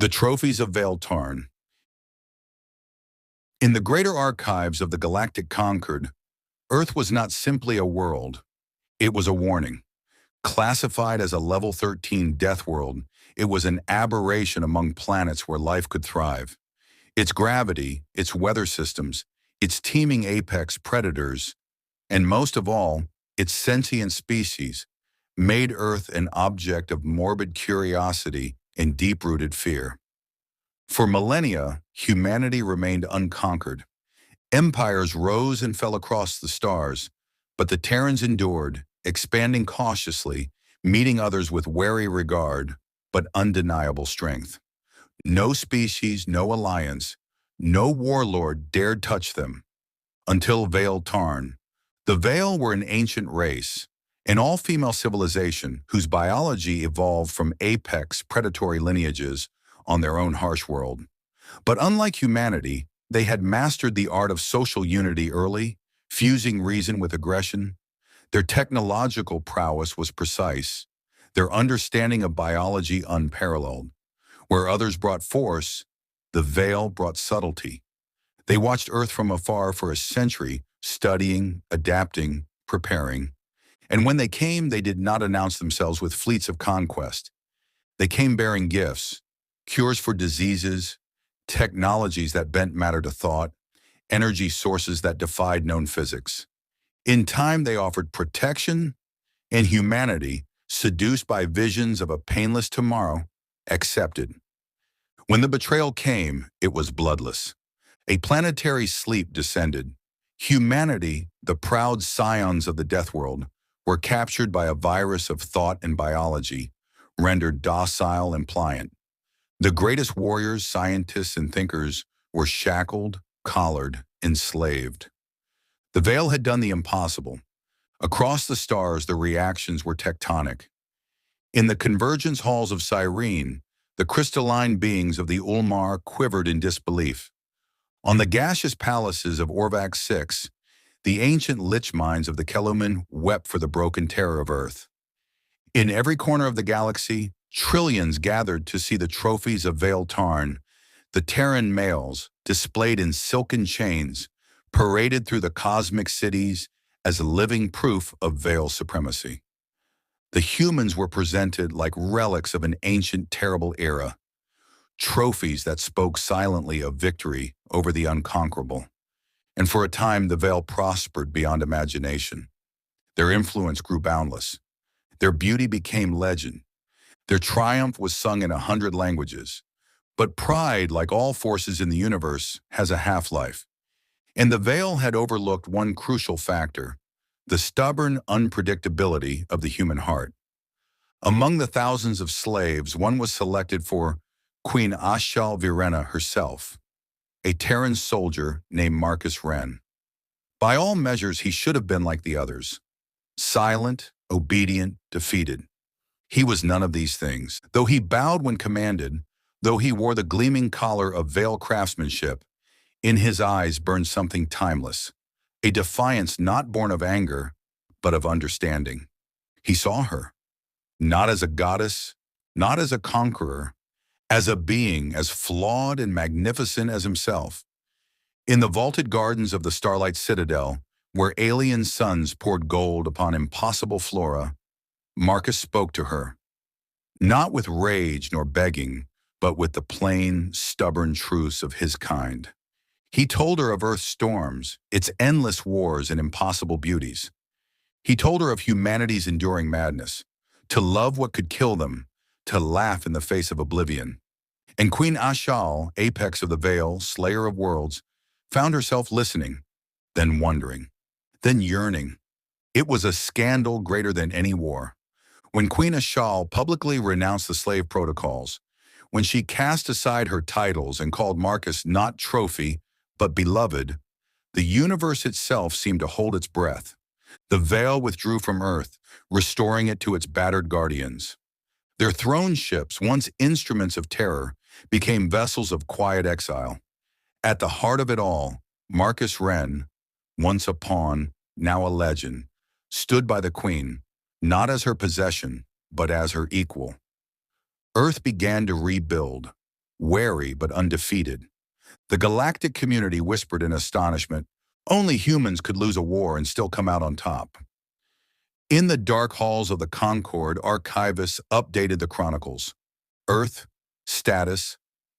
The Trophies of Vale Tarn. In the greater archives of the galactic Concord, Earth was not simply a world, it was a warning. Classified as a level 13 death world, it was an aberration among planets where life could thrive. Its gravity, its weather systems, its teeming apex predators, and most of all, its sentient species, made Earth an object of morbid curiosity and deep-rooted fear. For millennia, humanity remained unconquered. Empires rose and fell across the stars, but the Terrans endured, expanding cautiously, meeting others with wary regard, but undeniable strength. No species, no alliance, no warlord dared touch them. Until Vale Tarn. The Vale were an ancient race, an all-female civilization whose biology evolved from apex predatory lineages on their own harsh world. But unlike humanity, they had mastered the art of social unity early, fusing reason with aggression. Their technological prowess was precise, their understanding of biology unparalleled. Where others brought force, the Vale brought subtlety. They watched Earth from afar for a century, studying, adapting, preparing. And when they came, they did not announce themselves with fleets of conquest. They came bearing gifts, cures for diseases, technologies that bent matter to thought, energy sources that defied known physics. In time, they offered protection, and humanity, seduced by visions of a painless tomorrow, accepted. When the betrayal came, it was bloodless. A planetary sleep descended. Humanity, the proud scions of the Deathworld, were captured by a virus of thought and biology, rendered docile and pliant. The greatest warriors, scientists, and thinkers were shackled, collared, enslaved. The Vale had done the impossible. Across the stars, the reactions were tectonic. In the convergence halls of Cyrene, the crystalline beings of the Ulmar quivered in disbelief. On the gaseous palaces of Orvac 6, the ancient lich mines of the Keluman wept for the broken terror of Earth. In every corner of the galaxy, trillions gathered to see the trophies of Vale Tarn, the Terran males, displayed in silken chains, paraded through the cosmic cities as living proof of Vale supremacy. The humans were presented like relics of an ancient, terrible era, trophies that spoke silently of victory over the unconquerable. And for a time, the Vale prospered beyond imagination. Their influence grew boundless. Their beauty became legend. Their triumph was sung in 100 languages. But pride, like all forces in the universe, has a half-life. And the Vale had overlooked one crucial factor: the stubborn unpredictability of the human heart. Among the thousands of slaves, one was selected for Queen Ashal Virena herself, a Terran soldier named Marcus Wren. By all measures, he should have been like the others: silent, obedient, defeated. He was none of these things. Though he bowed when commanded, though he wore the gleaming collar of Vale craftsmanship, in his eyes burned something timeless, a defiance not born of anger, but of understanding. He saw her, not as a goddess, not as a conqueror, as a being as flawed and magnificent as himself. In the vaulted gardens of the Starlight Citadel, where alien suns poured gold upon impossible flora, Marcus spoke to her, not with rage nor begging, but with the plain, stubborn truths of his kind. He told her of Earth's storms, its endless wars and impossible beauties. He told her of humanity's enduring madness, to love what could kill them, to laugh in the face of oblivion. And Queen Ashal, apex of the Vale, slayer of worlds, found herself listening, then wondering, then yearning. It was a scandal greater than any war. When Queen Ashal publicly renounced the slave protocols, when she cast aside her titles and called Marcus not trophy, but beloved, the universe itself seemed to hold its breath. The Vale withdrew from Earth, restoring it to its battered guardians. Their throne ships, once instruments of terror, became vessels of quiet exile. At the heart of it all, Marcus Wren, once a pawn, now a legend, stood by the Queen, not as her possession, but as her equal. Earth began to rebuild. wary but undefeated. The galactic community whispered in astonishment, only humans could lose a war and still come out on top. In the dark halls of the Concord, archivists updated the chronicles. Earth, status,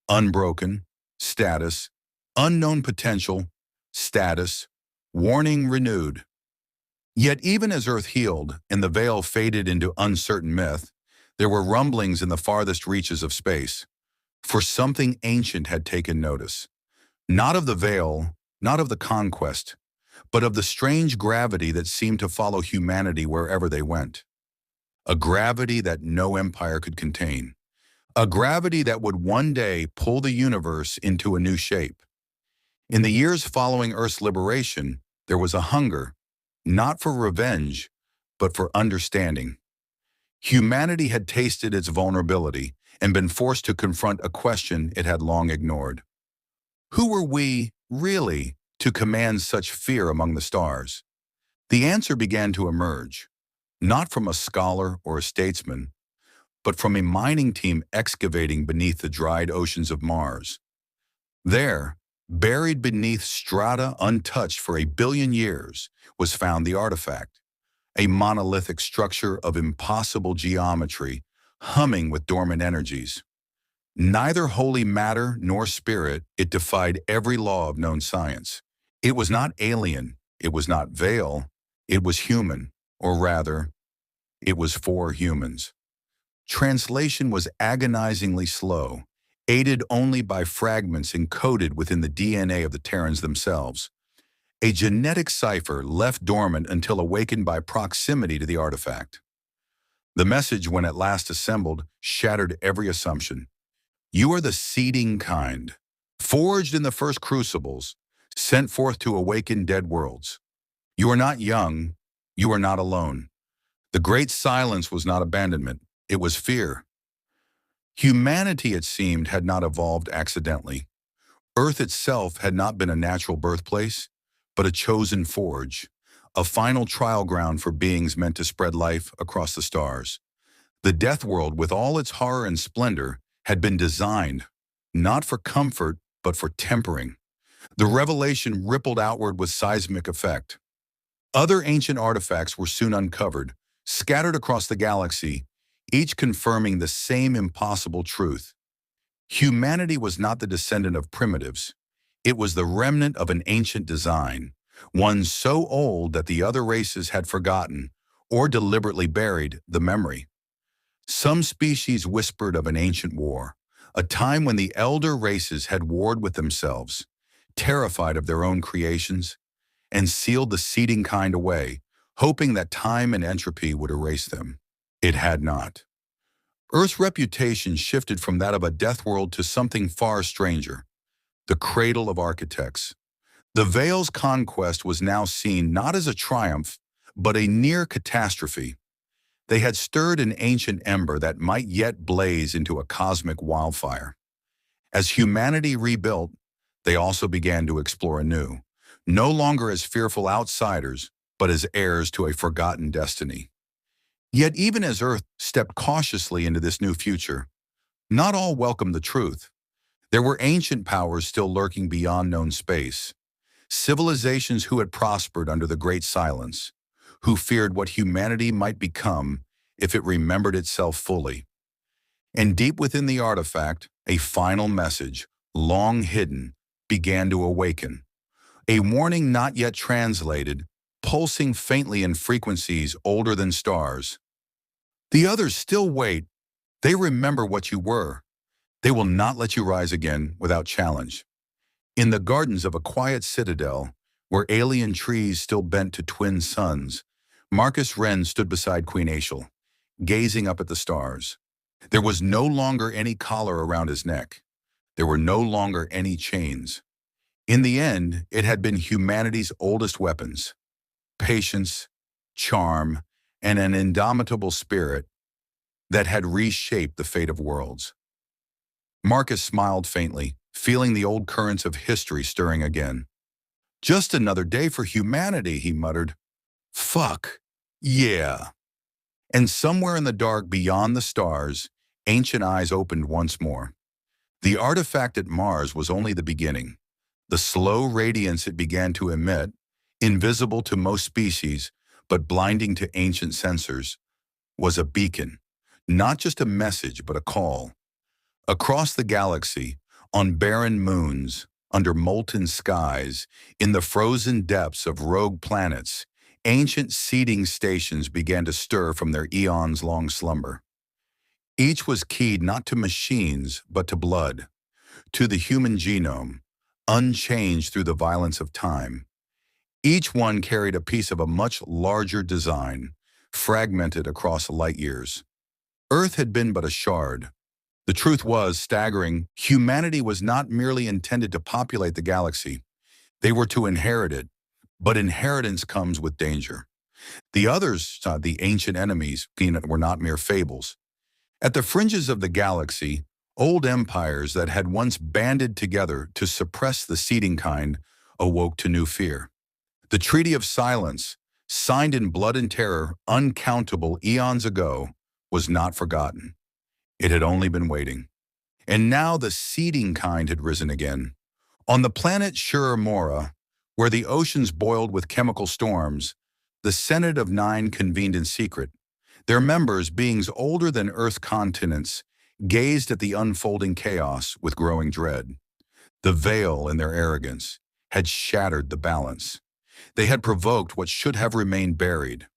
unbroken, status, unknown potential, status, warning renewed. Yet even as Earth healed and the veil faded into uncertain myth, there were rumblings in the farthest reaches of space. For something ancient had taken notice. Not of the veil, not of the conquest, but of the strange gravity that seemed to follow humanity wherever they went. A gravity that no empire could contain. A gravity that would one day pull the universe into a new shape. In the years following Earth's liberation, there was a hunger, not for revenge, but for understanding. Humanity had tasted its vulnerability and been forced to confront a question it had long ignored. Who were we, really, to command such fear among the stars? The answer began to emerge, not from a scholar or a statesman, but from a mining team excavating beneath the dried oceans of Mars. There, buried beneath strata untouched for 1 billion years, was found the artifact, a monolithic structure of impossible geometry, humming with dormant energies. Neither holy matter nor spirit, it defied every law of known science. It was not alien, it was not veil, it was human, or rather, it was for humans. Translation was agonizingly slow, aided only by fragments encoded within the DNA of the Terrans themselves. A genetic cipher left dormant until awakened by proximity to the artifact. The message, when at last assembled, shattered every assumption. You are the seeding kind, forged in the first crucibles, sent forth to awaken dead worlds. You are not young, you are not alone. The great silence was not abandonment, it was fear. Humanity, it seemed, had not evolved accidentally. Earth itself had not been a natural birthplace, but a chosen forge, a final trial ground for beings meant to spread life across the stars. The Deathworld, with all its horror and splendor, had been designed, not for comfort, but for tempering. The revelation rippled outward with seismic effect. Other ancient artifacts were soon uncovered, scattered across the galaxy, each confirming the same impossible truth. Humanity was not the descendant of primitives. It was the remnant of an ancient design, one so old that the other races had forgotten, or deliberately buried, the memory. Some species whispered of an ancient war, a time when the elder races had warred with themselves, terrified of their own creations, and sealed the seeding kind away, hoping that time and entropy would erase them. It had not. Earth's reputation shifted from that of a deathworld to something far stranger, the cradle of architects. The Veil's conquest was now seen not as a triumph, but a near catastrophe. They had stirred an ancient ember that might yet blaze into a cosmic wildfire. As humanity rebuilt, they also began to explore anew, no longer as fearful outsiders, but as heirs to a forgotten destiny. Yet even as Earth stepped cautiously into this new future, not all welcomed the truth. There were ancient powers still lurking beyond known space, civilizations who had prospered under the Great Silence, who feared what humanity might become if it remembered itself fully. And deep within the artifact, a final message, long hidden, began to awaken. A warning not yet translated, pulsing faintly in frequencies older than stars. The others still wait. They remember what you were. They will not let you rise again without challenge. In the gardens of a quiet citadel, where alien trees still bent to twin suns, Marcus Wren stood beside Queen Aishel, gazing up at the stars. There was no longer any collar around his neck. There were no longer any chains. In the end, it had been humanity's oldest weapons: patience, charm, and an indomitable spirit that had reshaped the fate of worlds. Marcus smiled faintly, feeling the old currents of history stirring again. Just another day for humanity, he muttered. Fuck. Yeah. And somewhere in the dark beyond the stars, ancient eyes opened once more. The artifact at Mars was only the beginning. The slow radiance it began to emit, invisible to most species, but blinding to ancient sensors, was a beacon, not just a message, but a call. Across the galaxy, on barren moons, under molten skies, in the frozen depths of rogue planets, ancient seeding stations began to stir from their eons-long slumber. Each was keyed not to machines, but to blood, to the human genome, unchanged through the violence of time. Each one carried a piece of a much larger design, fragmented across light years. Earth had been but a shard. The truth was staggering. Humanity was not merely intended to populate the galaxy. They were to inherit it. But inheritance comes with danger. The others, the ancient enemies, were not mere fables. At the fringes of the galaxy, old empires that had once banded together to suppress the seeding kind awoke to new fear. The Treaty of Silence, signed in blood and terror uncountable eons ago, was not forgotten. It had only been waiting. And now the seeding kind had risen again. On the planet Shura, where the oceans boiled with chemical storms, the Senate of Nine convened in secret. Their members, beings older than Earth continents, gazed at the unfolding chaos with growing dread. The veil in their arrogance had shattered the balance. They had provoked what should have remained buried.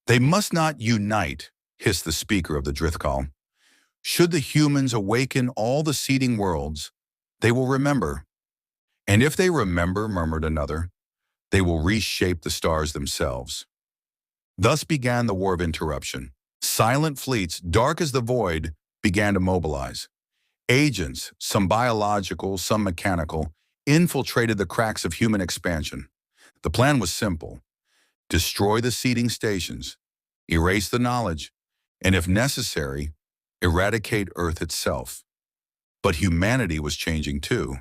They must not unite, hissed the speaker of the Drithkal. Should the humans awaken all the seeding worlds, they will remember. And if they remember, murmured another, they will reshape the stars themselves. Thus began the War of Interruption. Silent fleets, dark as the void, began to mobilize. Agents, some biological, some mechanical, infiltrated the cracks of human expansion. The plan was simple: destroy the seeding stations, erase the knowledge, and if necessary, eradicate Earth itself. But humanity was changing too.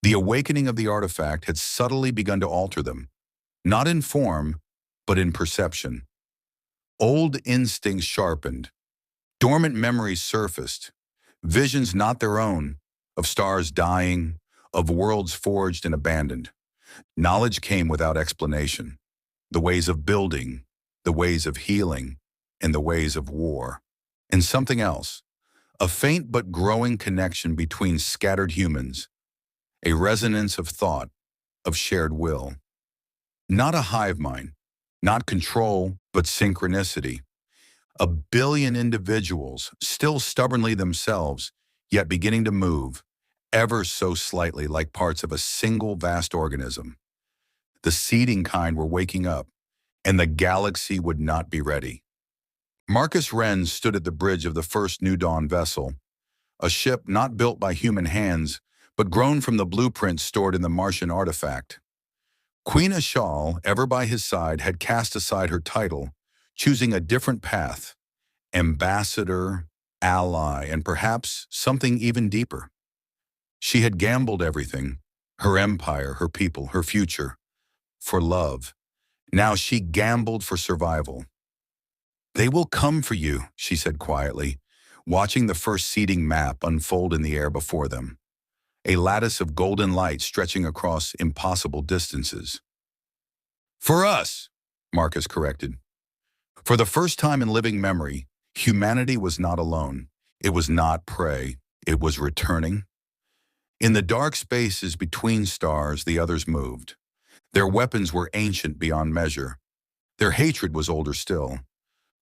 The awakening of the artifact had subtly begun to alter them, not in form, but in perception. Old instincts sharpened, dormant memories surfaced, visions not their own, of stars dying, of worlds forged and abandoned. Knowledge came without explanation. The ways of building, the ways of healing, and the ways of war. And something else, a faint but growing connection between scattered humans, a resonance of thought, of shared will. Not a hive mind, not control, but synchronicity. A billion individuals, still stubbornly themselves, yet beginning to move, ever so slightly like parts of a single vast organism. The seeding kind were waking up, and the galaxy would not be ready. Marcus Wren stood at the bridge of the first New Dawn vessel, a ship not built by human hands, but grown from the blueprints stored in the Martian artifact. Queen Ashal, ever by his side, had cast aside her title, choosing a different path: ambassador, ally, and perhaps something even deeper. She had gambled everything, her empire, her people, her future, for love. Now she gambled for survival. "They will come for you," she said quietly, watching the first seeding map unfold in the air before them. A lattice of golden light stretching across impossible distances. "For us," Marcus corrected. For the first time in living memory, humanity was not alone. It was not prey. It was returning. In the dark spaces between stars, the others moved. Their weapons were ancient beyond measure. Their hatred was older still.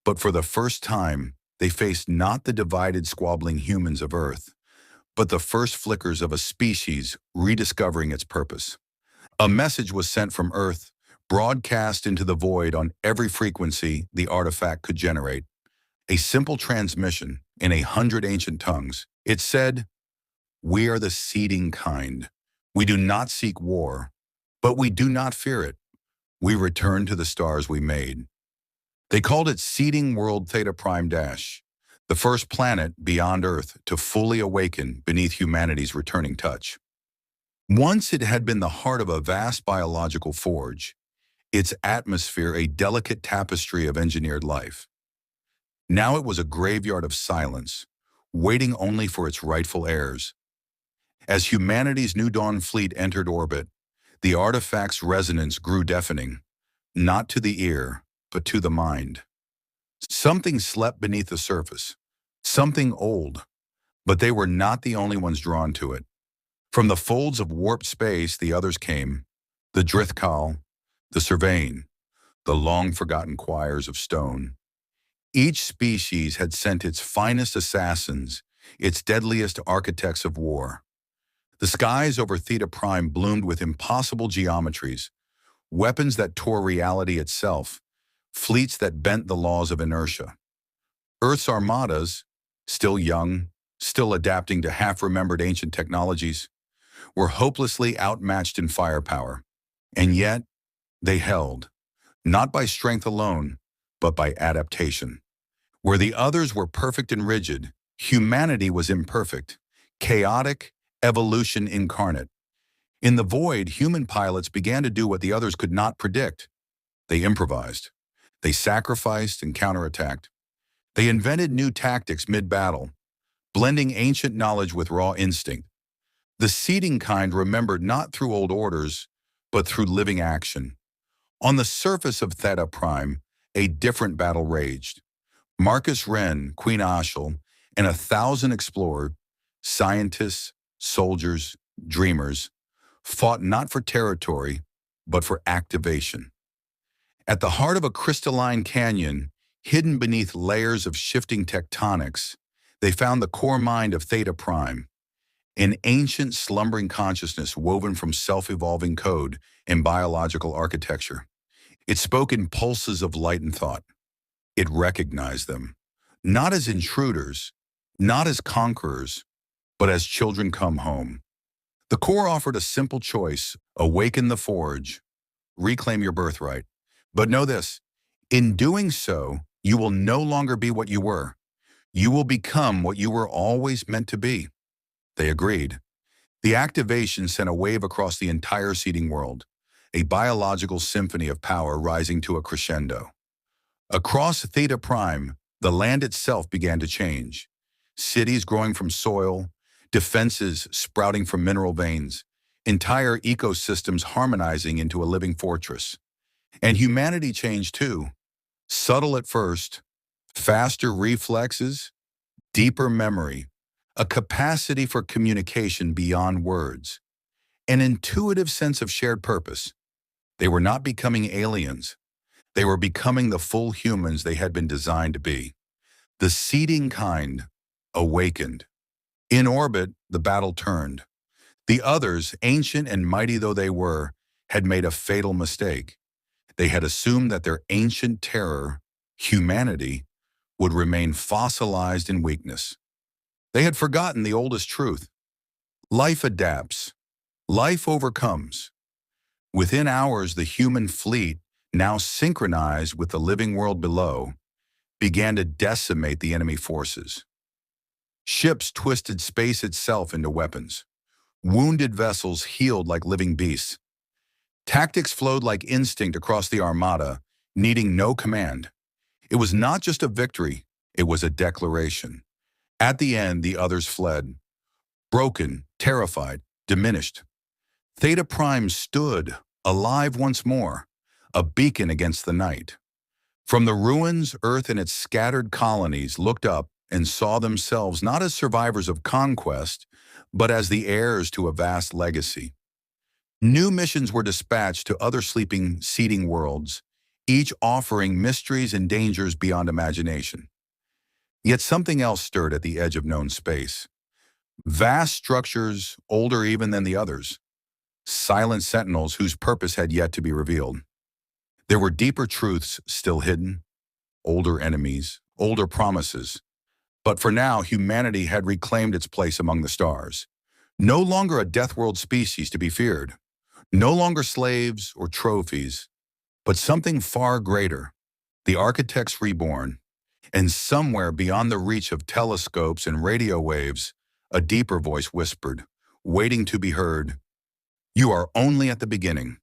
But for the first time, they faced not the divided, squabbling humans of Earth, but the first flickers of a species rediscovering its purpose. A message was sent from Earth, broadcast into the void on every frequency the artifact could generate. A simple transmission in 100 ancient tongues. It said, "We are the seeding kind. We do not seek war, but we do not fear it. We return to the stars we made." They called it Seeding World Theta Prime Dash, the first planet beyond Earth to fully awaken beneath humanity's returning touch. Once it had been the heart of a vast biological forge, its atmosphere a delicate tapestry of engineered life. Now it was a graveyard of silence, waiting only for its rightful heirs. As humanity's New Dawn fleet entered orbit, the artifact's resonance grew deafening, not to the ear, but to the mind. Something slept beneath the surface, something old, but they were not the only ones drawn to it. From the folds of warped space, the others came, the Drithkal, the Surveying, the long-forgotten choirs of stone. Each species had sent its finest assassins, its deadliest architects of war. The skies over Theta Prime bloomed with impossible geometries, weapons that tore reality itself, fleets that bent the laws of inertia. Earth's armadas, still young, still adapting to half-remembered ancient technologies, were hopelessly outmatched in firepower. And yet, they held, not by strength alone, but by adaptation. Where the others were perfect and rigid, humanity was imperfect, chaotic, evolution incarnate. In the void, human pilots began to do what the others could not predict. They improvised. They sacrificed and counterattacked. They invented new tactics mid-battle, blending ancient knowledge with raw instinct. The seeding kind remembered not through old orders, but through living action. On the surface of Theta Prime, a different battle raged. Marcus Wren, Queen Ashel, and 1,000 explorers, scientists, soldiers, dreamers, fought not for territory, but for activation. At the heart of a crystalline canyon, hidden beneath layers of shifting tectonics, they found the core mind of Theta Prime, an ancient slumbering consciousness woven from self-evolving code and biological architecture. It spoke in pulses of light and thought. It recognized them, not as intruders, not as conquerors, but as children come home. The core offered a simple choice: awaken the forge, reclaim your birthright. But know this, in doing so, you will no longer be what you were. You will become what you were always meant to be. They agreed. The activation sent a wave across the entire seeding world, a biological symphony of power rising to a crescendo. Across Theta Prime, the land itself began to change. Cities growing from soil, defenses sprouting from mineral veins, entire ecosystems harmonizing into a living fortress. And humanity changed too. Subtle at first, faster reflexes, deeper memory, a capacity for communication beyond words, an intuitive sense of shared purpose. They were not becoming aliens. They were becoming the full humans they had been designed to be. The seeding kind awakened. In orbit, the battle turned. The others, ancient and mighty though they were, had made a fatal mistake. They had assumed that their ancient terror, humanity, would remain fossilized in weakness. They had forgotten the oldest truth. Life adapts. Life overcomes. Within hours, the human fleet, now synchronized with the living world below, began to decimate the enemy forces. Ships twisted space itself into weapons. Wounded vessels healed like living beasts. Tactics flowed like instinct across the armada, needing no command. It was not just a victory, it was a declaration. At the end, the others fled. Broken, terrified, diminished. Theta Prime stood, alive once more, a beacon against the night. From the ruins, Earth and its scattered colonies looked up and saw themselves not as survivors of conquest, but as the heirs to a vast legacy. New missions were dispatched to other sleeping, seeding worlds, each offering mysteries and dangers beyond imagination. Yet something else stirred at the edge of known space. Vast structures, older even than the others. Silent sentinels whose purpose had yet to be revealed. There were deeper truths still hidden, older enemies, older promises. But for now, humanity had reclaimed its place among the stars. No longer a Deathworld species to be feared. No longer slaves or trophies, but something far greater. The architects reborn. And somewhere beyond the reach of telescopes and radio waves, a deeper voice whispered, waiting to be heard, "You are only at the beginning."